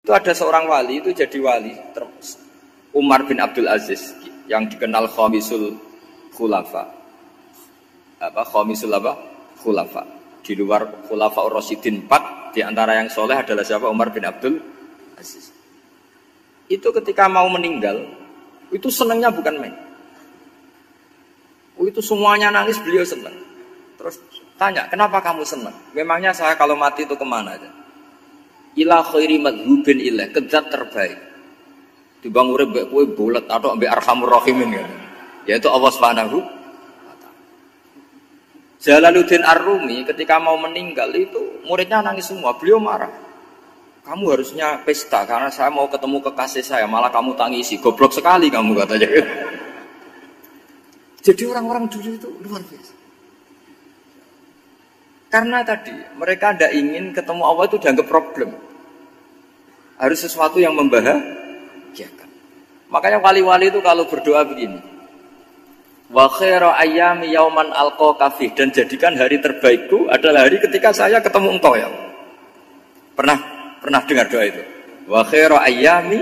Itu ada seorang wali itu jadi wali terus. Umar bin Abdul Aziz yang dikenal Khamisul Khulafa. Khamisul Khulafa. Di luar Khulafa Ar-Rasyidin 4, di antara yang soleh adalah siapa? Umar bin Abdul Aziz. Itu ketika mau meninggal, itu senangnya bukan main. Itu semuanya nangis, beliau senang. Terus tanya, kenapa kamu senang? Memangnya saya kalau mati itu kemana aja? Ila khairi madhubin ilah, ke zat terbaik. Dibang urip mbek kowe bolet atau mbek Arhamur Rahimin kan. Yaitu Allah Subhanahu wa taala. Jalaluddin Ar-Rumi ketika mau meninggal itu muridnya nangis semua, beliau marah. Kamu harusnya pesta karena saya mau ketemu kekasih saya, malah kamu tangisi. Goblok sekali kamu katanya. Jadi orang-orang dulu itu luar biasa. Karena tadi mereka tidak ingin ketemu Allah itu dianggap problem. Harus sesuatu yang membahagiakan. Makanya wali-wali itu kalau berdoa begini. Wa khairu ayyami yauman alqaka fih, dan jadikan hari terbaikku adalah hari ketika saya ketemu engkau ya Allah. Pernah dengar doa itu? Wa khairu ayyami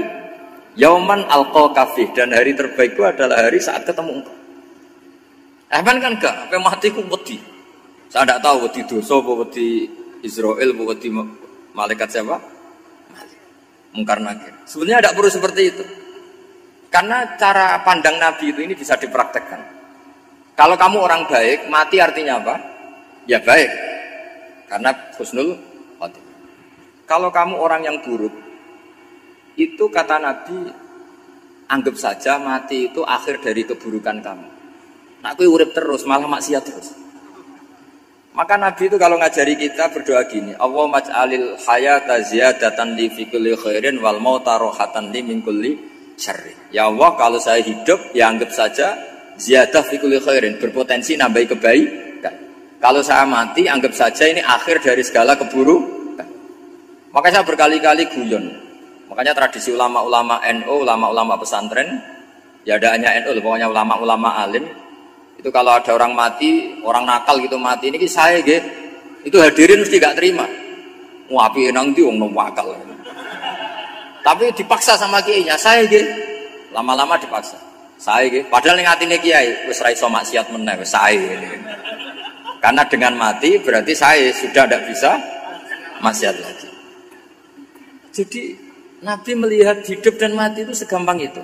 yauman alqaka fih, dan hari terbaikku adalah hari saat ketemu engkau. Aman kan enggak? Sampai matiku wedi. Saya tidak tahu wedi dosa apa wedi Israel apa wedi malaikat siapa? Mungkar nakir. Sebenarnya tidak perlu seperti itu. Karena cara pandang Nabi itu ini bisa dipraktekkan. Kalau kamu orang baik, mati artinya apa? Ya baik. Karena husnul khotimah. Kalau kamu orang yang buruk, itu kata Nabi, anggap saja mati itu akhir dari keburukan kamu. Nah, aku urip terus, malah maksiat terus. Maka Nabi itu kalau ngajari kita berdoa gini, Allahumma ij'alil hayata ziyadatan li fi kulli khairin wal mauta rohatan li min kulli syarrin. Ya Allah, kalau saya hidup ya anggap saja ziyadah fi kulli khairin, berpotensi nambahi kebaikan. Kalau saya mati anggap saja ini akhir dari segala keburukan. Maka saya berkali-kali guyon. Makanya tradisi ulama-ulama NU, ulama-ulama pesantren, ya ada hanya NU, pokoknya ulama-ulama alim. Itu kalau ada orang mati, orang nakal gitu mati, ini saya gitu, itu hadirin mesti gak terima. Wapi nang di wong nakal. Tapi dipaksa sama kiainya, saya gitu. Lama-lama dipaksa. Saya gitu. Padahal ning atine kiai wis ra iso maksiat meneh, wis saya gitu. Karena dengan mati berarti saya sudah tidak bisa maksiat lagi. Jadi Nabi melihat hidup dan mati itu segampang itu.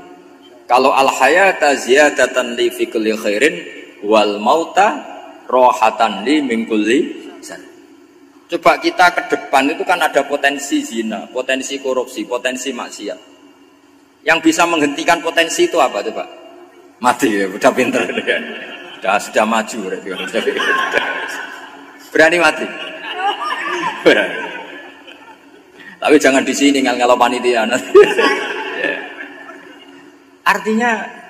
Kalau al-hayata ziyadatan li fi kulli khairin wal mauta rohatan li min kulli syarr. Coba kita ke depan itu kan ada potensi zina, potensi korupsi, potensi maksiat. Yang bisa menghentikan potensi itu apa coba? Mati ya, udah pinter ya. Sudah maju berarti. Berani mati. Berani. Tapi jangan di sini ngel-ngelo panitia. Artinya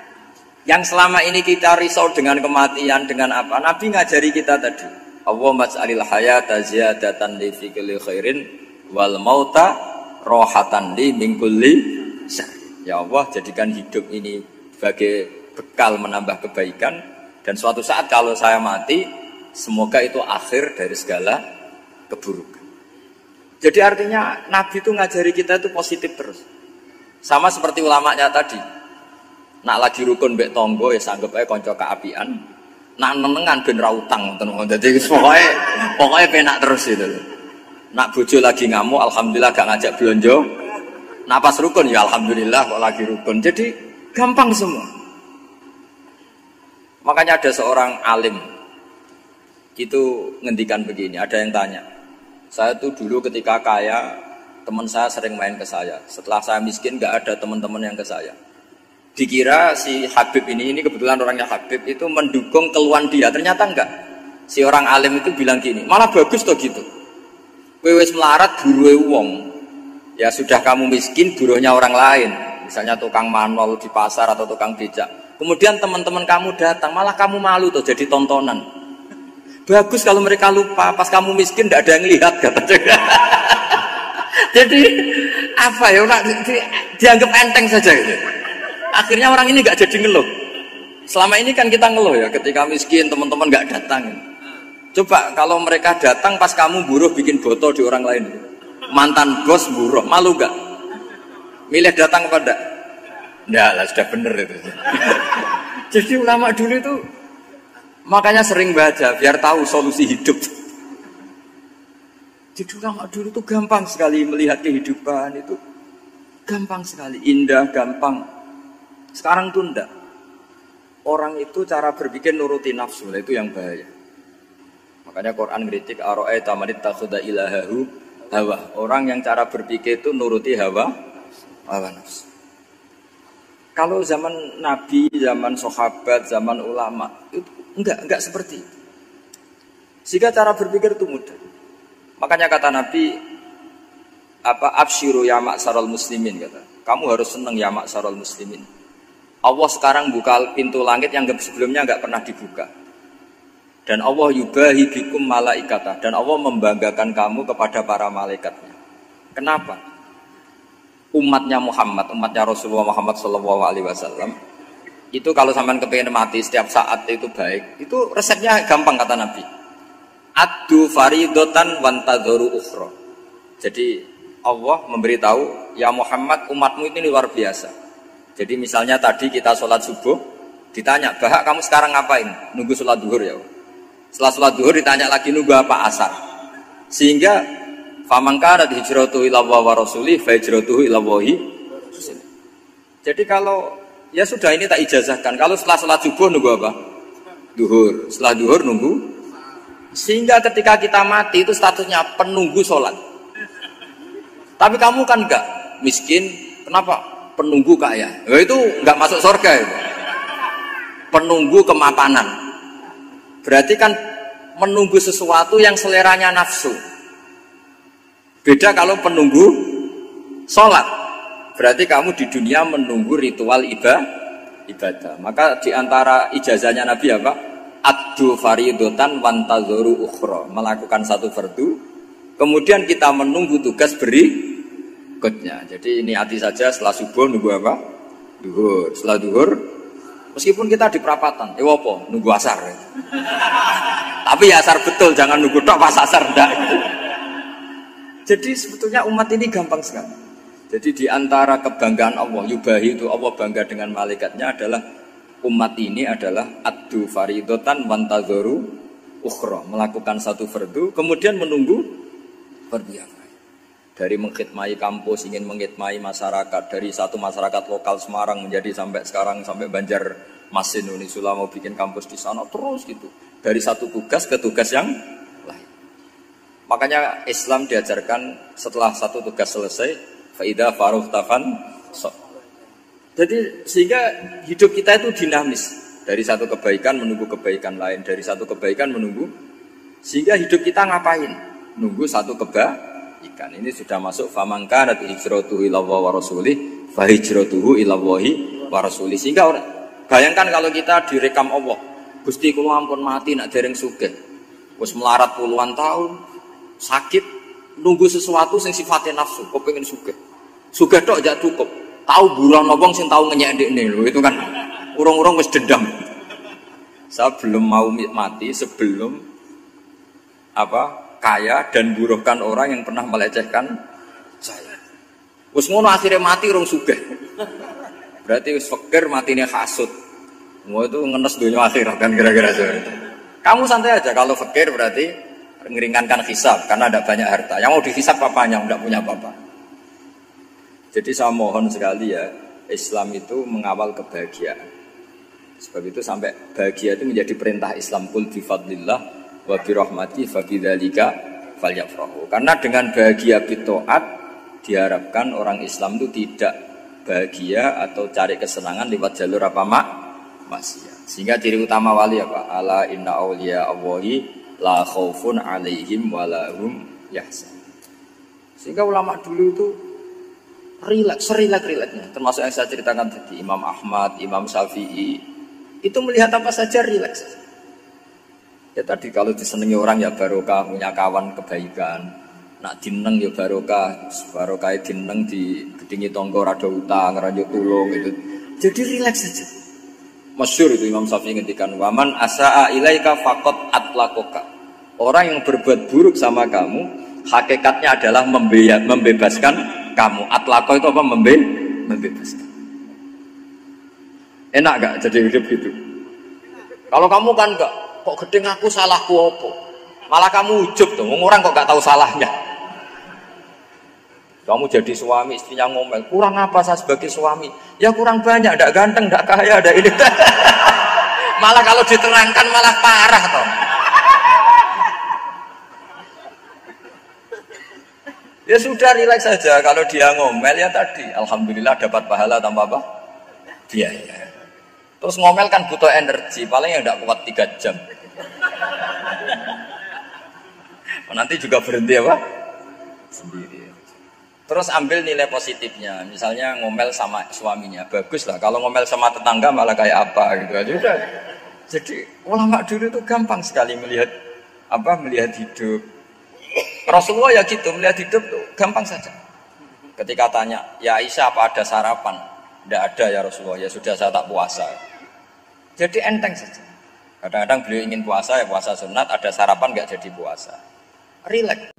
yang selama ini kita risau dengan kematian, dengan apa? Nabi ngajari kita tadi. Allahumma ij'alil hayata ziyadatan li fi kulli khairin wal mauta rohatan li min kulli syarr. Ya Allah, jadikan hidup ini sebagai bekal menambah kebaikan, dan suatu saat kalau saya mati, semoga itu akhir dari segala keburukan. Jadi artinya Nabi itu ngajari kita itu positif terus. Sama seperti ulamanya tadi. Nak lagi rukun mbek tonggo ya sanggep ae kanca kaapian. Nak nenengan ben ra utang ngoten. Dadi pokoke penak terus itu. Nak bojo lagi ngamuk alhamdulillah gak ngajak blonjo. Nak pas rukun ya alhamdulillah kok lagi rukun. Jadi gampang semua. Makanya ada seorang alim itu ngendikan begini, ada yang tanya. Saya tuh dulu ketika kaya, teman saya sering main ke saya. Setelah saya miskin gak ada teman-teman yang ke saya. Dikira si Habib ini kebetulan orangnya Habib itu mendukung keluhan dia, ternyata enggak. Si orang alim itu bilang gini, malah bagus toh gitu. Kowe wis melarat buruhe wong. Ya sudah kamu miskin buruhnya orang lain, misalnya tukang manol di pasar atau tukang becak. Kemudian teman-teman kamu datang, malah kamu malu tuh jadi tontonan. Bagus kalau mereka lupa pas kamu miskin tidak ada yang lihat katanya. Jadi apa ya, dianggap enteng saja gitu. Akhirnya orang ini nggak jadi ngeluh. Selama ini kan kita ngeluh ya, ketika miskin teman-teman nggak datang. Coba kalau mereka datang pas kamu buruh bikin botol di orang lain, mantan bos buruh, malu nggak? Milih datang apa enggak? Enggak lah, sudah bener itu. Jadi ulama dulu itu makanya sering baca biar tahu solusi hidup. Jadi ulama dulu itu gampang sekali melihat kehidupan itu. Gampang sekali, indah, gampang. Sekarang tuh enggak. Orang itu cara berpikir nuruti nafsu, itu yang bahaya. Makanya Quran kritik ara'aita man ittakhadha ilahahu hawa. Orang yang cara berpikir itu nuruti hawa nafsu. Kalau zaman Nabi, zaman sahabat, zaman ulama itu enggak seperti itu. Sehingga cara berpikir itu mudah. Makanya kata Nabi absyiru ya ma'syaral muslimin kata. Kamu harus senang ya ma'syaral muslimin. Allah sekarang buka pintu langit yang sebelumnya enggak pernah dibuka. Dan Allah yubahi bikum malaikata, dan Allah membanggakan kamu kepada para malaikatnya. Kenapa? Umatnya Muhammad, umatnya Rasulullah Muhammad SAW itu kalau sampean kepengin mati setiap saat itu baik, itu resepnya gampang kata Nabi. Addu faridotan wantadzoru ukhra. Jadi Allah memberitahu, ya Muhammad, umatmu ini luar biasa. Jadi misalnya tadi kita sholat subuh, ditanya, Bahak kamu sekarang ngapain? Nunggu sholat duhur ya. Setelah sholat duhur ditanya lagi nunggu apa asar. Sehingga famangkana hijratuhu ila wa rasulih fa hijratuhu ila wahi. Jadi kalau ya sudah ini tak ijazahkan. Kalau setelah sholat subuh nunggu apa? Duhur. Setelah duhur nunggu. Sehingga ketika kita mati itu statusnya penunggu sholat. Tapi kamu kan enggak miskin. Kenapa? Penunggu kaya. Ya itu enggak masuk surga itu. Penunggu kemapanan. Berarti kan menunggu sesuatu yang seleranya nafsu. Beda kalau penunggu sholat. Berarti kamu di dunia menunggu ritual ibadah. Maka diantara ijazahnya Nabi apa? Addu faridotan wantadzoru ukhra. Melakukan satu fardu. Kemudian kita menunggu tugas berikutnya. Jadi ini hati saja setelah subuh nunggu apa? Duhur. Setelah duhur meskipun kita di perapatan, apa? Nunggu asar. Tapi ya asar betul, jangan nunggu tok pas asar ndak. Jadi sebetulnya umat ini gampang sekali. Jadi di antara kebanggaan Allah, yubahi itu Allah bangga dengan malaikatnya adalah umat ini adalah addu faridotan wantadzoru ukhra, melakukan satu fardu kemudian menunggu fardu yang lain. Dari mengkhidmati kampus, ingin mengkhidmati masyarakat, dari satu masyarakat lokal Semarang menjadi sampai sekarang sampai Banjarmasin, Unisula mau bikin kampus di sana terus gitu. Dari satu tugas ke tugas yang lain. Makanya Islam diajarkan setelah satu tugas selesai, faida faruh tafan. Jadi sehingga hidup kita itu dinamis. Dari satu kebaikan menunggu kebaikan lain, dari satu kebaikan menunggu. Sehingga hidup kita ngapain? Nunggu satu kebaikan. Ini sudah masuk famangkanat hijratuhu ila wa rasulih fa hijratuhu ila wahi wa rasulih. Sehingga bayangkan kalau kita direkam Allah, Gusti kula ampun mati nak dereng sugih. Wis melarat puluhan tahun, sakit, nunggu sesuatu sing sifatnya nafsu, kepengin sugih. Sugih tok jak cukup. Tahu buron wong sing tahu ngenyek ndekne lho, itu kan urung-urung wis dendam. Saya belum mau mati sebelum kaya dan buruhkan orang yang pernah melecehkan saya. Wis ngono akhirnya mati urung sugih. Berarti wis fakir matine hasud. Semua itu ngenes dunia akhirat kan kira-kira seperti itu. Kamu santai aja kalau fakir berarti meringankan hisab karena ada banyak harta. Yang mau dihisab papanya enggak punya apa-apa. Jadi saya mohon sekali ya, Islam itu mengawal kebahagiaan. Sebab itu sampai bahagia itu menjadi perintah Islam, qul bi fadlillah wa bi rahmati fa bidzalika falyafrahu. Karena dengan bahagia bitaat diharapkan orang Islam itu tidak bahagia atau cari kesenangan lewat jalur apa maksiat. Sehingga ciri utama wali apa? Ala inna auliya Allahi la khaufun alaihim wa la hum yahzanun. Sehingga ulama dulu itu rileks-rileksnya. Termasuk yang saya ceritakan tadi, Imam Ahmad, Imam Syafi'i, itu melihat apa saja rileks. Ya tadi kalau disenangi orang ya barokah, punya kawan kebaikan. Nak dineng ya barokah dineng di gedingi tonggo rada utang, rajuk tulung gitu. Jadi rileks saja. Masyhur itu Imam Syafi'i ngendikan, "Waman asaa ilaika faqat atlaqaka." Orang yang berbuat buruk sama kamu, hakikatnya adalah membebaskan kamu. Atlaqo itu apa? membebaskan. Enak gak jadi hidup gitu? Kalau kamu kan enggak, kok gedeng aku salahku apa? Malah kamu ujub tuh, orang kok gak tahu salahnya. Kamu jadi suami, istrinya ngomel, kurang apa saya sebagai suami? Ya kurang banyak, ndak ganteng, ndak kaya, ndak ini. Malah kalau diterangkan malah parah toh. Ya sudah rileks saja, kalau dia ngomel ya tadi, alhamdulillah dapat pahala tanpa apa? Biaya. Terus ngomel kan butuh energi, paling yang ndak kuat 3 jam. Nanti juga berhenti apa? Sendiri. Terus ambil nilai positifnya, misalnya ngomel sama suaminya, bagus lah. Kalau ngomel sama tetangga malah kayak apa gitu aja udah. Jadi ulama dulu itu gampang sekali melihat hidup. Rasulullah ya gitu, melihat hidup tuh gampang saja. Ketika tanya, ya Aisyah apa ada sarapan? Tidak ada ya Rasulullah, ya sudah saya tak puasa. Jadi enteng saja. Kadang-kadang beliau ingin puasa ya puasa sunat, ada sarapan nggak jadi puasa. Relax.